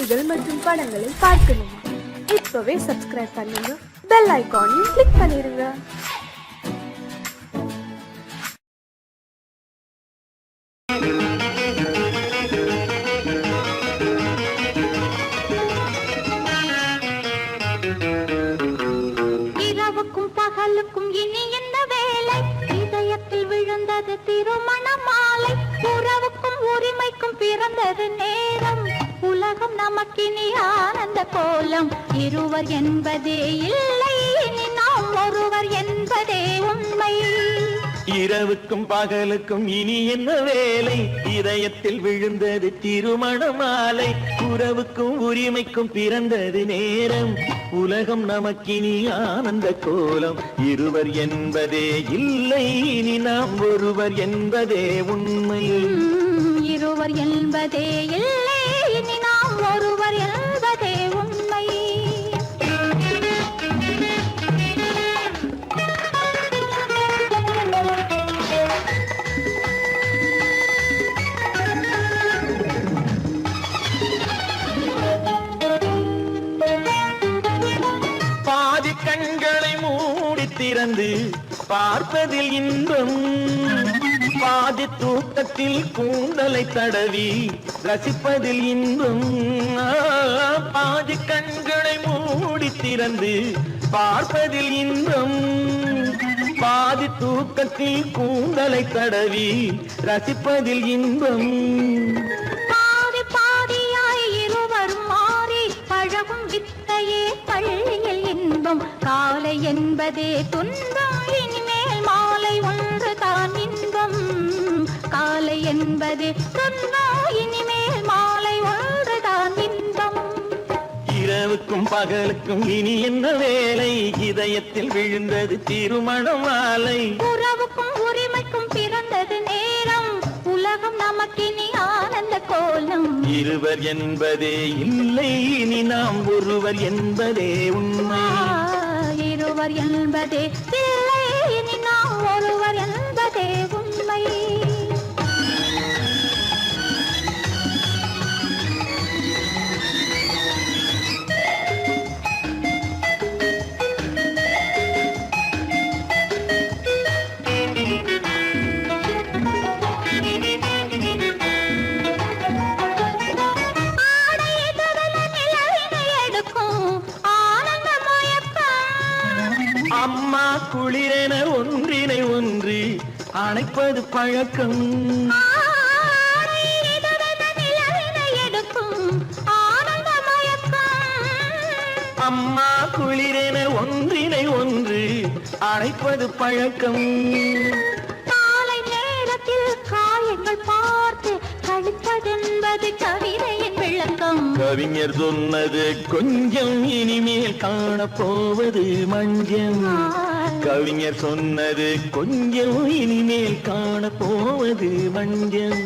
செய்திகள் மற்றும் படங்களை பார்க்கணுமா? இப்பவே சப்ஸ்கிரைப் பண்ணுங்க, பெல் ஐகானையும் கிளிக் பண்ணிருங்க. இரவுக்கும் பகலுக்கும் இனி என்ன வேலை? இதயத்தில் விழுந்தது திருமண மாலை. உறவுக்கும் உரிமைக்கும் பிறந்தது நேரம். உலகம் நமக்கினி ஆனந்த கோலம். இருவர் என்பதே இல்லை, இனி நாம் ஒருவர் என்பதே உண்மை. இரவுக்கும் பகலுக்கும் இனி என்ன வேலை? இதயத்தில் விழுந்தது திருமண மாலை. உறவுக்கும் உரிமைக்கும் பிறந்தது நேரம். உலகம் நமக்கினி ஆனந்த கோலம். இருவர் என்பதே இல்லை, இனி நாம் ஒருவர் என்பதே உண்மை. இருவர் என்பதே இல்லை, இனி நாம் ஒருவர் என்பதே உண்மை. பாதி கண்களை மூடி திறந்து பார்ப்பதில் இன்பம். பாதி தூக்கத்தில் கூந்தலை தடவி ரசிப்பதில் இன்பம். பாதி கண்களை மூடி திறந்து பார்ப்பதில் இன்பம். பாதி தூக்கத்தில் கூந்தலை தடவி ரசிப்பதில் இன்பம். பாதி பாதியாய் இருவர் மாறி பழகும் வித்தையே பள்ளியில் இன்பம். காலை என்பதே துன்பம், இனிமேல் மாலை ஒன்று தான் இன்பம். காலை என்பதே துன்பம், இனிமேல் மாலை ஒன்று தான் இன்பம். இரவுக்கும் பகலுக்கும் இனி என்ன வேலை? இதயத்தில் விழுந்தது திருமண மாலை. உறவுக்கும் உரிமைக்கும் பிறந்தது நேரம். உலகம் நமக்கினி ஆனந்த கோலம். இருவர் என்பதே இல்லை, இனி நாம் ஒருவர் என்பதே உண்மை. இருவர் என்பதே இல்லை, இனி நாம் ஒருவர் என்பதே உண்மை. அம்மா குளிரென ஒன்றினை ஒன்று அணைப்பது பழக்கம். அம்மா குளிரென ஒன்றினை ஒன்று அணைப்பது பழக்கம். காலை நேரத்தில் காயங்கள் பார்த்து கழிப்பதென்பது கவிதையின் விளக்கம். கவிஞர் சொன்னது கொஞ்சம், இனிமேல் காணப்போவது மஞ்சம். கவிஞர் சொன்னது கொஞ்சம், இனிமேல் காணப்போவது மஞ்சம்.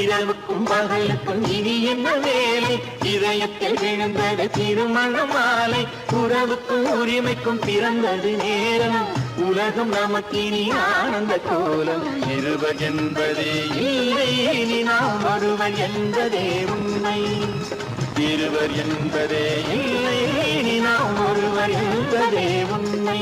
இரவுக்கும் பகலுக்கும் இனி என்ன வேலை? இதயத்தில் விழுந்தது திருமண மாலை. உறவுக்கும் உரிமைக்கும் பிறந்தது நேரம். உலகம் நமக்கினி ஆனந்த கோலம். இருவர் என்பதே இல்லை, இனி நாம் ஒருவர் என்பதே உண்மை. இருவர் என்பதே இல்லை, இனி நாம் ஒருவர் என்பதே உண்மை.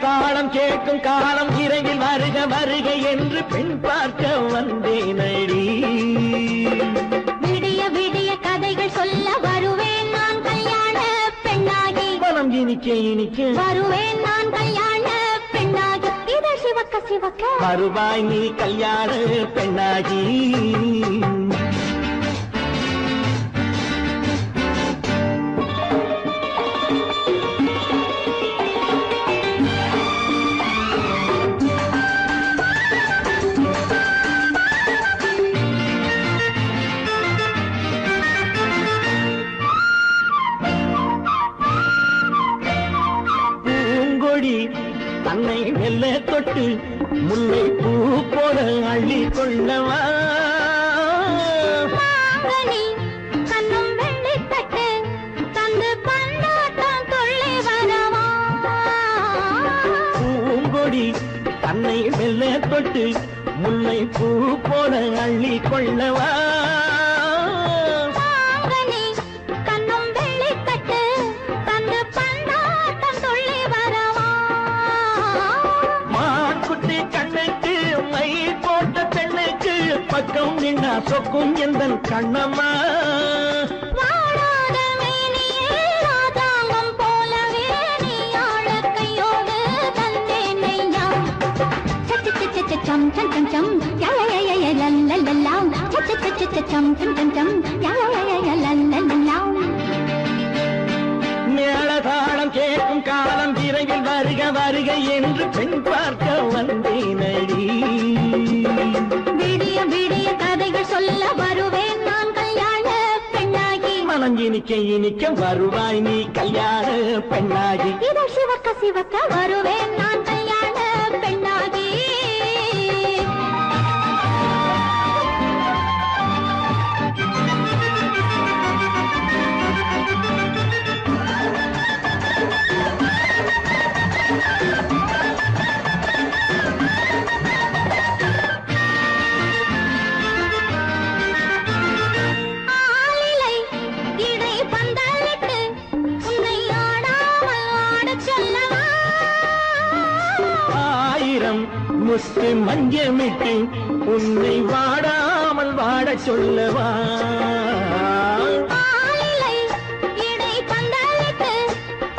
தாளம் கேட்கும் காலம் இறையில் வருக வருக என்று பெண் பார்க்க வந்தேன் அடி. விடிய விடிய கதைகள் சொல்ல வருவேன் நான் கல்யாண பெண்ணாகி. மனம் இனிக்க இனிக்க வருவேன் நான் கல்யாண பெண்ணாகி. இதை சிவக்க சிவக்க வருவாய் நீ கல்யாண பெண்ணாகி. மெல்ல தொட்டு முல்லை பூ போல அள்ளி கொள்ளவா மாங்கனி கண்ணும் வெள்ளித்தட்டு தந்து பந்தாட்டம் துள்ளி வரவா பூங்கொடி தன்னை மெல்ல தொட்டு முல்லை பூ போல அள்ளி கொள்ளவா மாங்கனி கண்ணும் வெள்ளித்தட்டு தந்து பந்தாட்டம் துள்ளி வரவா மாக்குட்டி கண்ணுக்கு மை போட்ட பெண்ணுக்கு பக்கம் நின்னா சொக்கும் எந்தன் கண்ணம்மா வாழாத மேனியே ராஜாங்கம் போலவே நீ ஆழக்கையோடு தந்தேனையா சம் சம் சம் சம் யா யா யா யா லல்லல்லா சம் சம் சம் சம் யா யா யா யா லல்லல்லா மேளதாளம் கேட்கும் காலம் விரைவில் வருக வருக என்று பெண் பார்க்க வந்தேனடி விடிய விடிய கதைகள் சொல்ல வருவேன் நான் கல்யாண பெண்ணாகி மனம் இனிக்க இனிக்க வருவாய் நீ கல்யாண பெண்ணாகி இதழ் சிவக்க சிவக்க வருவேன் நான் கல்யாண பெண்ணாகி ஆலிலை இடை பந்தலிட்டு உன்னை ஆடாமல் ஆடச் சொல்லவா ஆயிரம் முத்து மஞ்சமிட்டு உன்னை வாடாமல் வாடச் சொல்லவா ஆலிலை இடை பந்தலிட்டு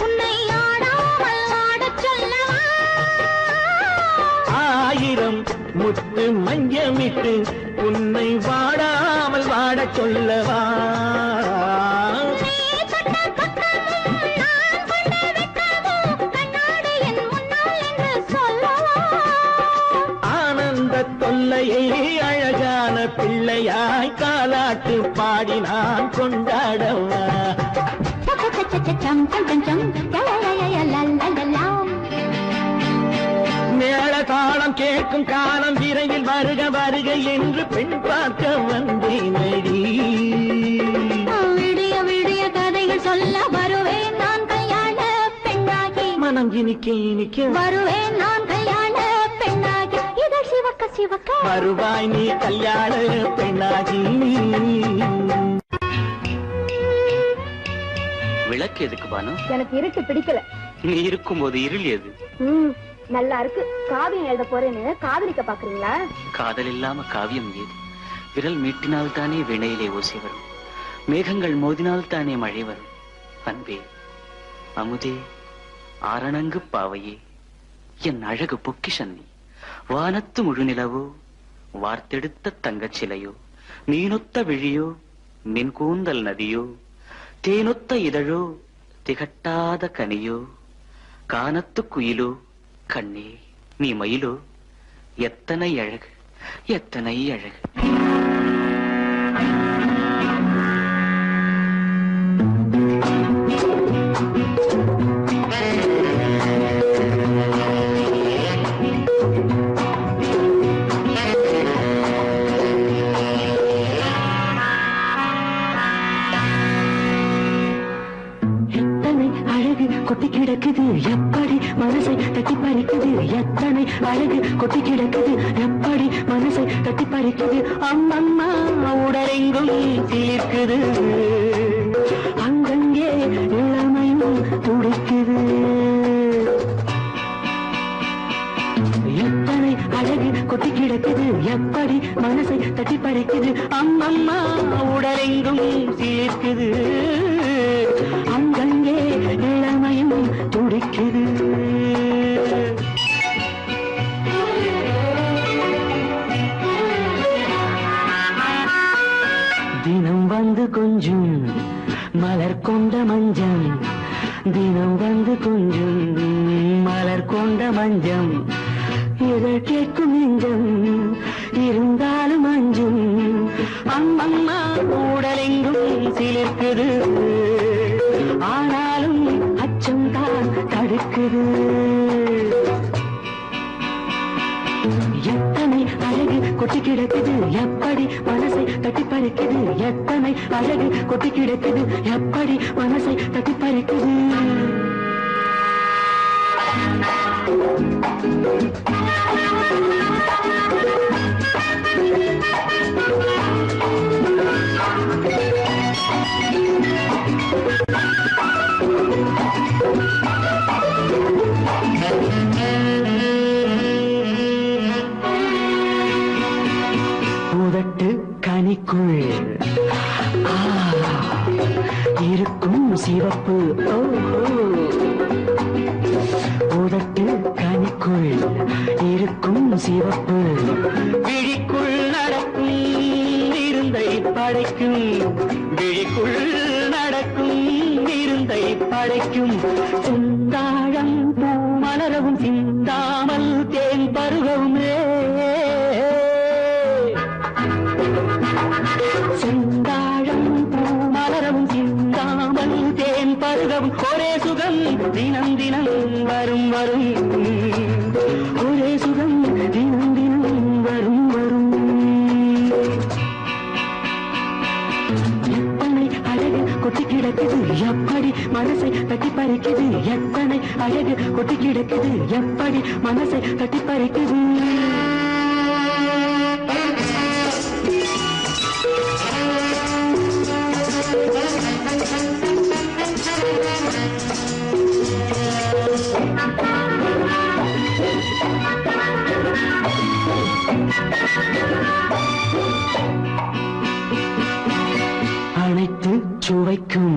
உன்னை ஆடாமல் ஆடச் சொல்லவா ஆயிரம் முத்து மஞ்சமிட்டு உன்னை வாடாமல் வாடச் சொல்லவா நீ தொட்ட பக்கமும் நான் கொண்ட வெட்கமும் கண்ணாடி என் முன்னால் என்று சொல்லவா ஆனந்த தொல்லையை அழகான பிள்ளையாய் காலாட்டு பாடி நான் கொண்டாடவா சம் சம் சம் சம் யா யா யா யா லல்லல்லா மேளதாளம் கேட்கும் காலம் விரைவில் வருக வருக என்று பெண் பார்க்க வந்தேனடி விடிய விடிய கதைகள் சொல்ல வருவேன் நான் கல்யாண பெண்ணாகி மனம் இனிக்க இனிக்க வருவேன் நான் கல்யாண பெண்ணாகி இதழ் சிவக்க சிவக்க வருவாய் நீ கல்யாண பெண்ணாகி விளக்கு எதுக்கு பானு? எனக்கு இருட்டு பிடிக்கல. நீ இருக்கும்போது இருள் எது? நல்லா இருக்கு. காவியம் எழுத போறேன்னு காதலிக்க பாக்குறீங்களா? காதல் இல்லாம காவியம் ஏது? விரல் மீட்டினால் தானே வினையிலே ஓசை வரும், மேகங்கள் மோதினால் தானே மழை வரும். அன்பே, அமுதே, ஆரணங்கு பாவையே, என் அழகு பொக்கிஷன்னி, வானத்து முழுநிலவோ, வார்த்தெடுத்த தங்கச் சிலையோ, மீனொத்த விழியோ, மின் கூந்தல் நதியோ, தேனொத்த இதழோ, திகட்டாத கனியோ, கானத்து குயிலோ, கண்ணே நீ மயிலோ, எத்தனை அழகு, எத்தனை அழகு. கொட்டி கிடக்குது எப்படி மனசை தட்டி பறிக்குது, எத்தனை அழகு கொட்டி கிடக்குது எப்படி மனசை தட்டி பறிக்குது. அம்மம்மா உடலெங்கும் தீர்க்குது, அங்கங்கே இளமையும் துடிக்குது. எத்தனை அழகு கொட்டி கிடக்குது எப்படி மனசை தட்டி பறிக்குது. அம்மம்மா உடலெங்கும் தீர்க்குது, அங்கங்கே இளமையும் துடிக்குது. தினம் வந்து கொஞ்சம் மலர் கொண்ட மஞ்சம், தினம் வந்து கொஞ்சம் மலர் கொண்ட மஞ்சம், இதழ் கேட்கும் நெஞ்சம் இருந்தாலும் அஞ்சும். அம்மம்மா உடலெங்கும் சிலிர்க்குது, ஆனாலும் அச்சம் தான் தடுக்குது. கொட்டி கிடக்குது எப்படி மனசை தட்டி பறிக்குது எத்தனை அழகு கொட்டி கிடக்குது எப்படி மனசை தட்டி பறிக்குது உதட்டு கனிக்குள் இருக்கும் சிவப்பு உதட்டு கனிக்குள் இருக்கும் சிவப்பு விழிக்குள் நடக்கும் இருந்தை படைக்கும் விழிக்குள் நடக்கும் இருந்தை படைக்கும் செந்தாழம் பூ மலரவும் சிந்தாமல் தேன் பருகவுமே செந்தாழம் பூ மலரவும் சிந்தாமல் தேன் பருகவும் ஒரே சுகம் தினம் தினம் வரும் வரும் ஒரே சுகம் தினம் தினம் வரும் வரும் எத்தனை அழகு கொட்டி கிடக்குது எப்படி மனசை தட்டி பறிக்குது எத்தனை அழகு கொட்டி கிடக்குது எப்படி மனசை தட்டி பறிக்குது அனைத்து சுவைக்கும்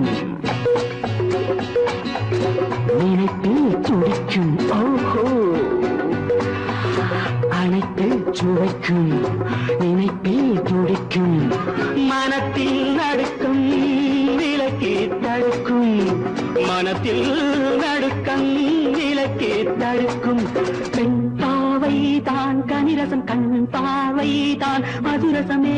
நினைப்பில் துடிக்கும் ஓஹோ அனைத்து சுவைக்கும் நினைப்பில் துடிக்கும் மனத்தில் நடுக்கம் விலக்கி தடுக்கும் மனத்தில் நடுக்கம் விலக்கி தடுக்கும் பெண் பாவை தான் கனிரசம் கண் பாவை தான் மதுரசமே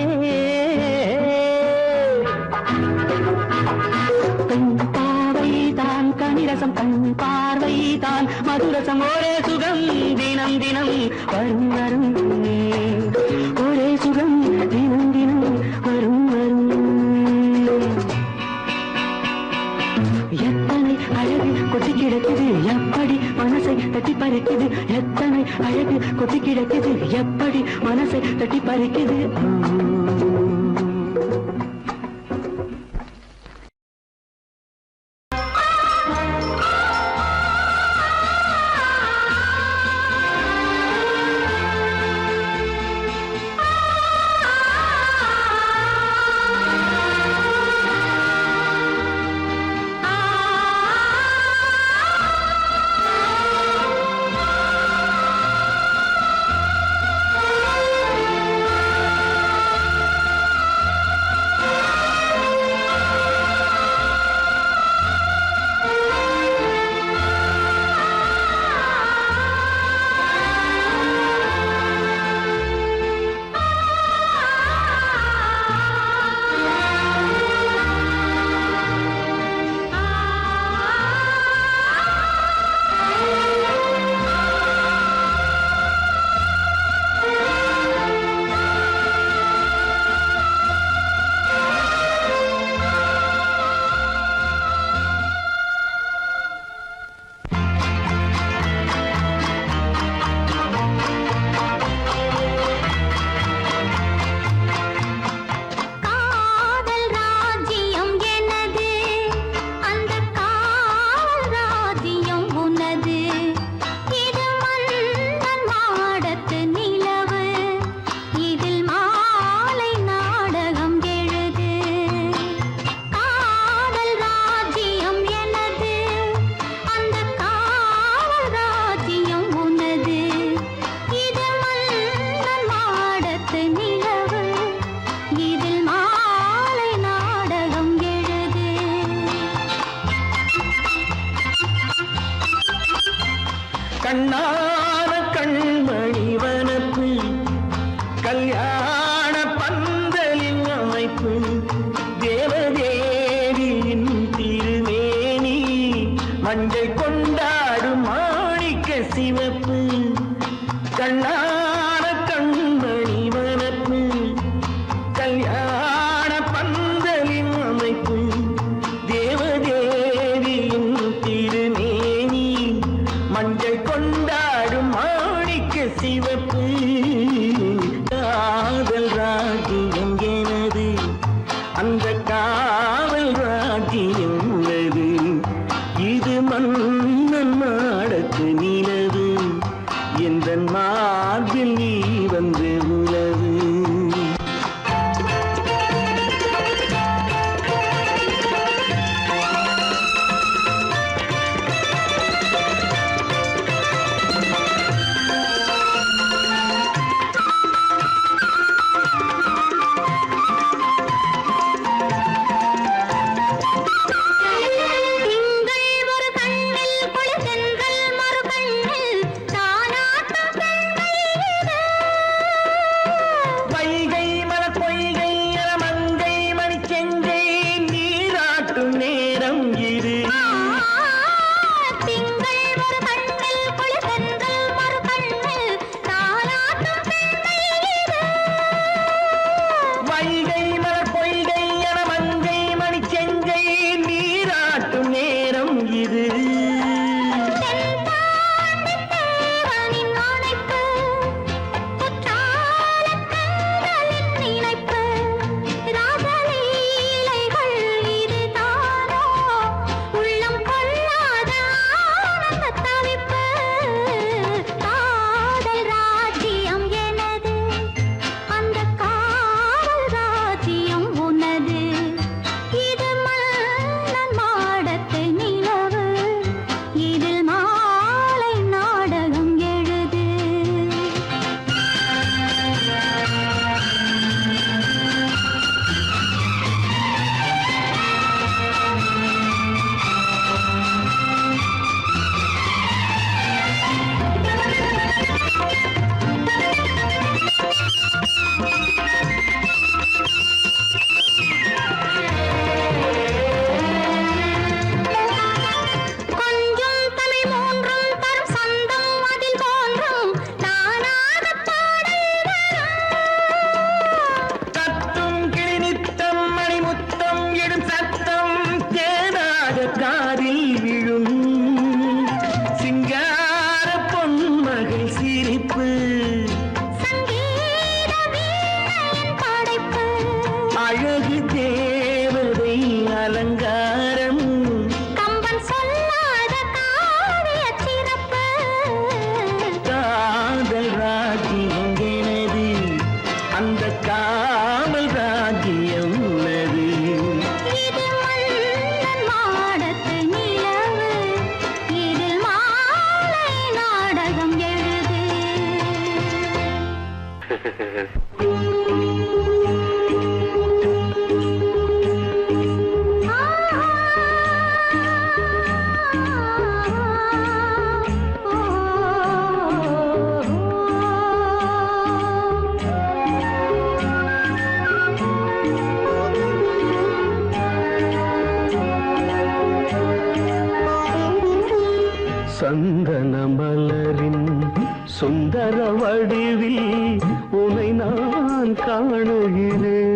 பெண் பாவை தான் கனிரசம் கண் பார்வை தான் மதுரசம் ஒரே சுகம் தினம் தினம் வரும் வரும் ஒரே சுகம் தினம் தினம் வரும் வரும் எத்தனை அழகு கொட்டி கிடக்குது எப்படி மனசை தட்டி பறிக்குது எத்தனை அழகு கொட்டி கிடக்குது எப்படி மனசை தட்டி பறிக்குது கண்ணான கண்மணி வனப்பு கல்யாண பந்தலின் அமைப்பு தேவதேவியின் திருமேனி மஞ்சள் கொண்டாடும் மாணிக்க சிவப்பு கண்ணான கண்மணி வனப்பு காவல் ராஜ்யம் உள்ளது. இது மன்னன் நாடத்து நிலவு, எந்த மார்பில் நீ வந்து உலவு. சந்தன மலரின் சுந்தர வடிவில் உனை நான் காணுகிறேன்.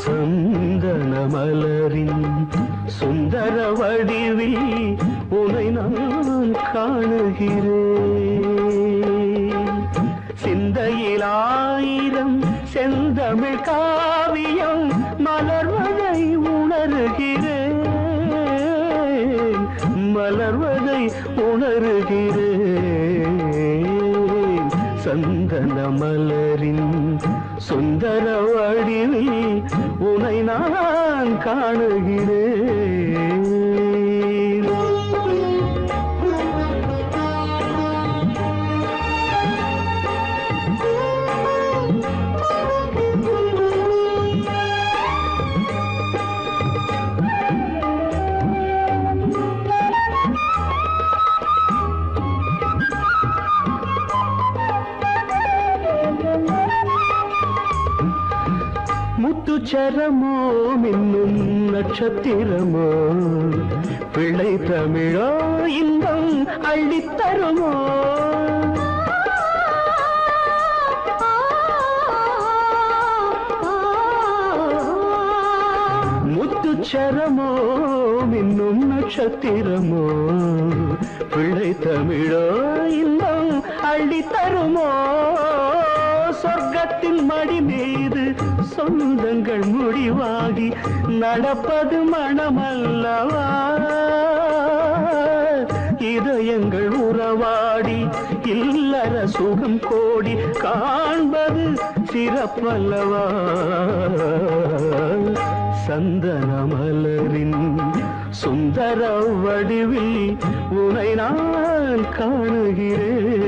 சந்தன மலரின் சுந்தர வடிவில் உனை நான் காணுகிறேன். சிந்தையில் ஆயிரம் செந்தமிழ் காவியம் மலர்வதை உணர்கிறேன், மலர்வதை உணர்கிறேன். சந்தன மலரின் சுந்தர வடிவில் உனை நான் காணுகிறேன். முத்துச்சரமோ மின்னும் நட்சத்திரமோ பிள்ளை தமிழோ இன்பம் அள்ளித்தருமோ. முத்துச்சரமோ மின்னும் நட்சத்திரமோ பிள்ளை தமிழோ இன்னும் அள்ளி தருமோ சொர்க்கத்தின் மடி மீது சொந்தங்கள் முடிவாகி நடப்பது மனமல்லவா இதயங்கள் உறவாடி இல்லற சுகம் கோடி காண்பது சிறப்பல்லவா சந்தன மலரின் சுந்தர வடிவில் உனை நான் காணுகிறேன்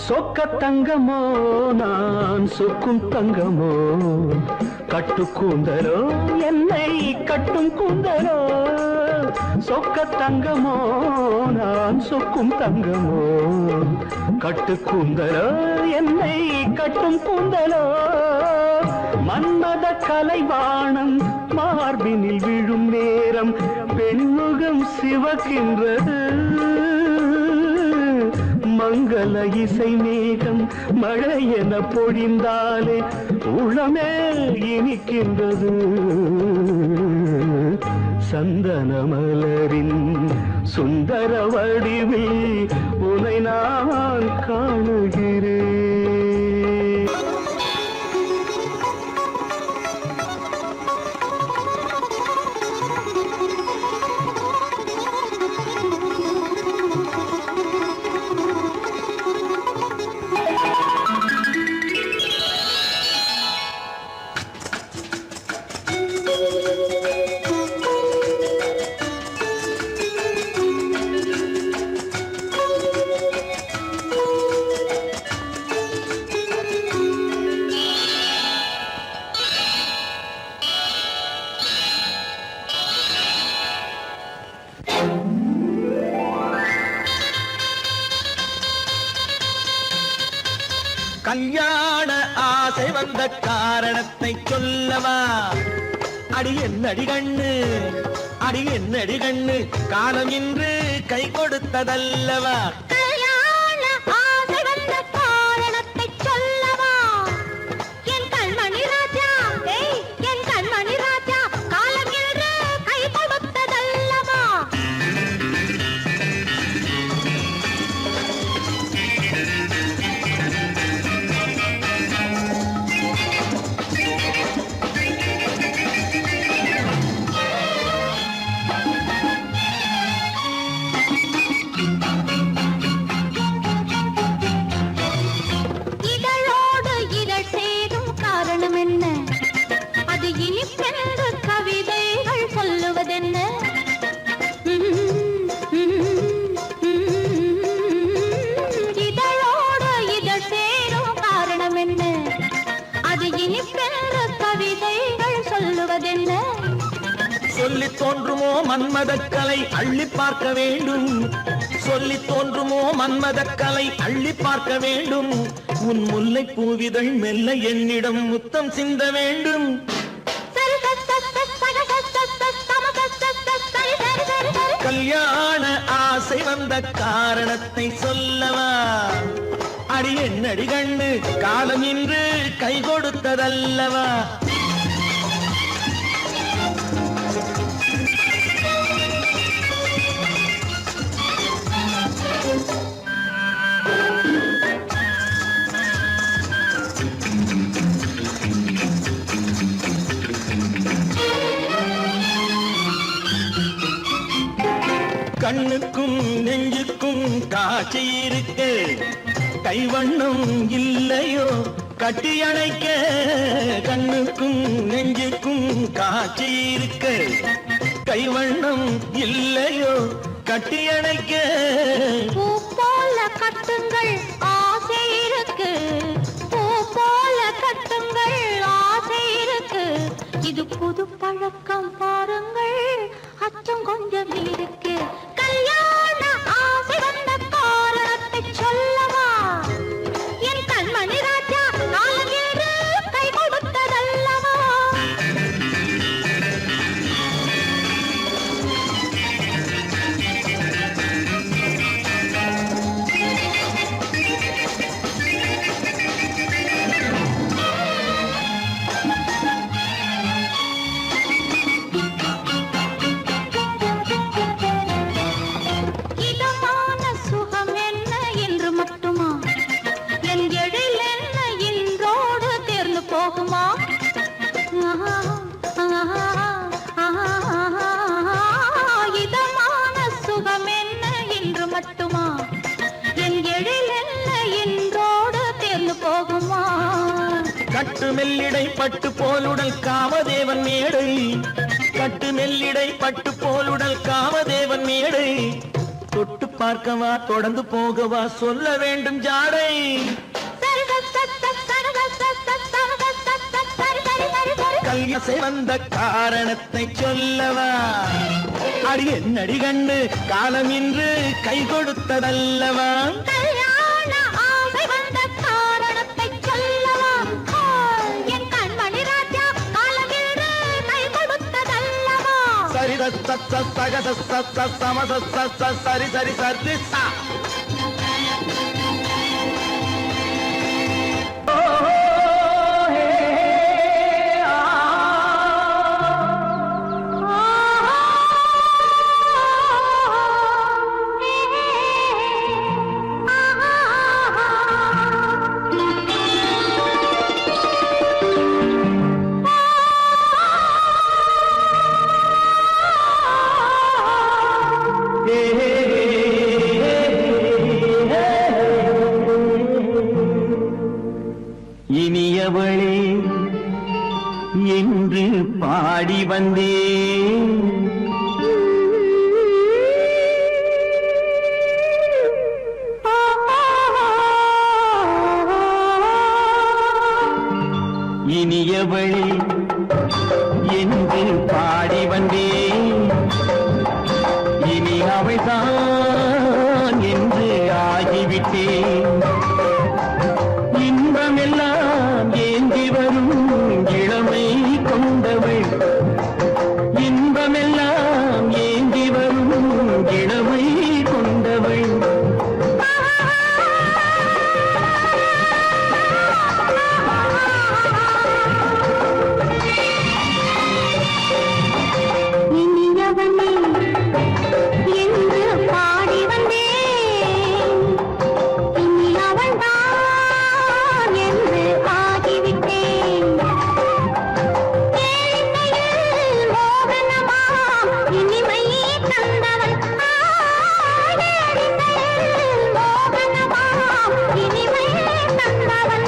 சொக்க தங்கமோ நான் சொக்கும் தங்கமோ கட்டு கூந்தலோ என்னை கட்டும் கூந்தலோ சொக்க தங்கமோ நான் சொக்கும் தங்கமோ கட்டு கூந்தலோ என்னை கட்டும் கூந்தலோ மன்மத கலைவாணம் மார்பினில் விழும் நேரம் பெண்முகம் சிவக்கின்றது மங்கள இசை மேகம் மழை என பொழிந்தாலே உளமே இனிக்கின்றது சந்தன மலரின் சுந்தர வடிவில் உனை நான் காணுகிறேன் கல்யாண ஆசை வந்த காரணத்தை சொல்லவா அடி என்னடி கண்ணு அடி என்னடி கண்ணு காலம் இன்று கை கொடுத்ததல்லவா கல்யாண ஆசை வந்த காரணத்தை சொல்லவா என் கண்மணி ராஜா என் கண்மணி ராஜா காலம் என்று கை கொடுத்ததல்லவா சொல்லித் தோன்றுமோ மன்மதக்கலை அள்ளி பார்க்க வேண்டும் சொல்லித் தோன்றுமோ மன்மதக்கலை அள்ளி பார்க்க வேண்டும் உன் முல்லை பூவிதழ் மெல்ல என்னிடம் முத்தம் சிந்த வேண்டும் கல்யாண ஆசை வந்த காரணத்தை சொல்லவா அடி என்னடி கண்ணு காலம் இன்று கை கொடுத்ததல்லவா கண்ணுக்கும் நெஞ்சுக்கும் காட்சி இருக்கு கைவண்ணம் இல்லையோ கட்டி அணைக்க கண்ணுக்கும் நெஞ்சுக்கும் காட்சி இருக்க கைவண்ணம் இல்லையோ கட்டி அணைக்க பூ போல கட்டுங்கள் ஆசை இருக்கு பூ போல கட்டுங்கள் ஆசை இருக்கு இது புது பழக்கம் பாருங்கள் அச்சம் கொஞ்சம் இருக்கு கல்யாண ஆசை வந்த காரணத்தை சொல்லவா என் கண்மணி ராஜா நாளேறு கை கொடுத்ததல்லவா இதமான சுகம் என்ன என்று மட்டுமா என் எழில் என்ன இன்றோடு தேர்ந்து போகுமா இதமான சுகம் என்ன என்று மட்டுமா என் எழில் என்ன இன்றோடு தேர்ந்து போகுமா கட்டு மெல்லிடை பட்டு போலுடல் காமதேவன் மேடை கட்டு மெல்லிடை பட்டு போலுடல் காமதேவன் மேடை தொட்டு பார்க்கவா தொடர்ந்து போகவா சொல்ல வேண்டும் ஜாடை கல்யாசை வந்த காரணத்தை சொல்லவா அடி என்னடி கண்டு காலம் இன்று கை கொடுத்ததல்லவா கல்யாண ஆசை வந்த காரணத்தை சொல்லவா என் கண்மணி ராஜா காலமில்லை கை கொடுத்ததல்லவா சரி சகத சமத சரி சரி சரி சா இனியவளே என்று பாடி வந்தேன் இனியவளே என்று பாடி வந்தேன் இனி அவள்தான் என்று ஆகிவிட்டேன் இன்பமெல்லாம் ஏந்தி வரும் இளமை கொண்டவள் இன்பமெல்லாம் ஏந்தி வரும் இளமை கொண்டவள் இனியவனே என்று பாடி வந்தேன் இனி அவள்தான் என்று ஆகிவிட்டேன் ஏழையில் மோகனமாம் இனிமை தந்தவன் ஏழையில் மோகனமாம் இனிமை தந்தவன்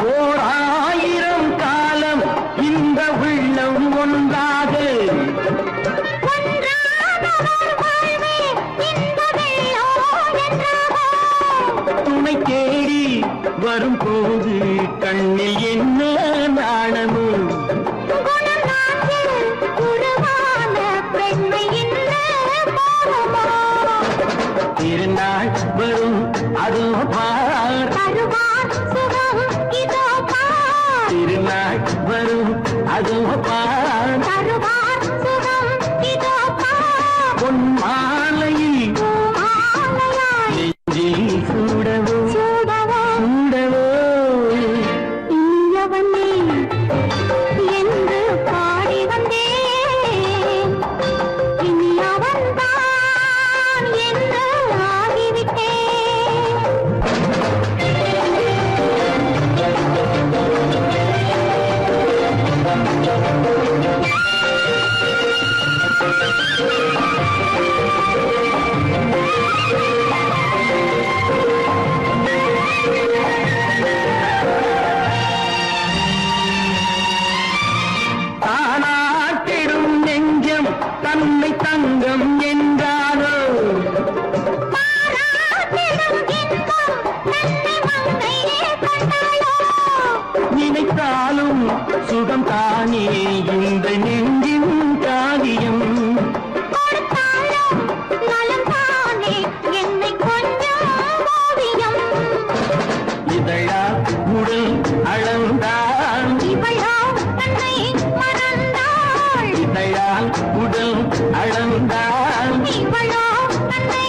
ஓர் ஆயிரம் காலம் இந்த உள்ளம் ஒன்றாக துணை தேடி வரும்போது கண்ணில் என்ன நாணமும் திருநாள் வரும் அதோ பார் திருநாள் வரும் அதோ பார் பொன் மாலையில் நெஞ்சில் சூடவோ சூடவோ என்று பாடி வந்தேன் இனி அவன்தான் என்று ஆகிவிட்டேன் தான் இவளோ அன்னை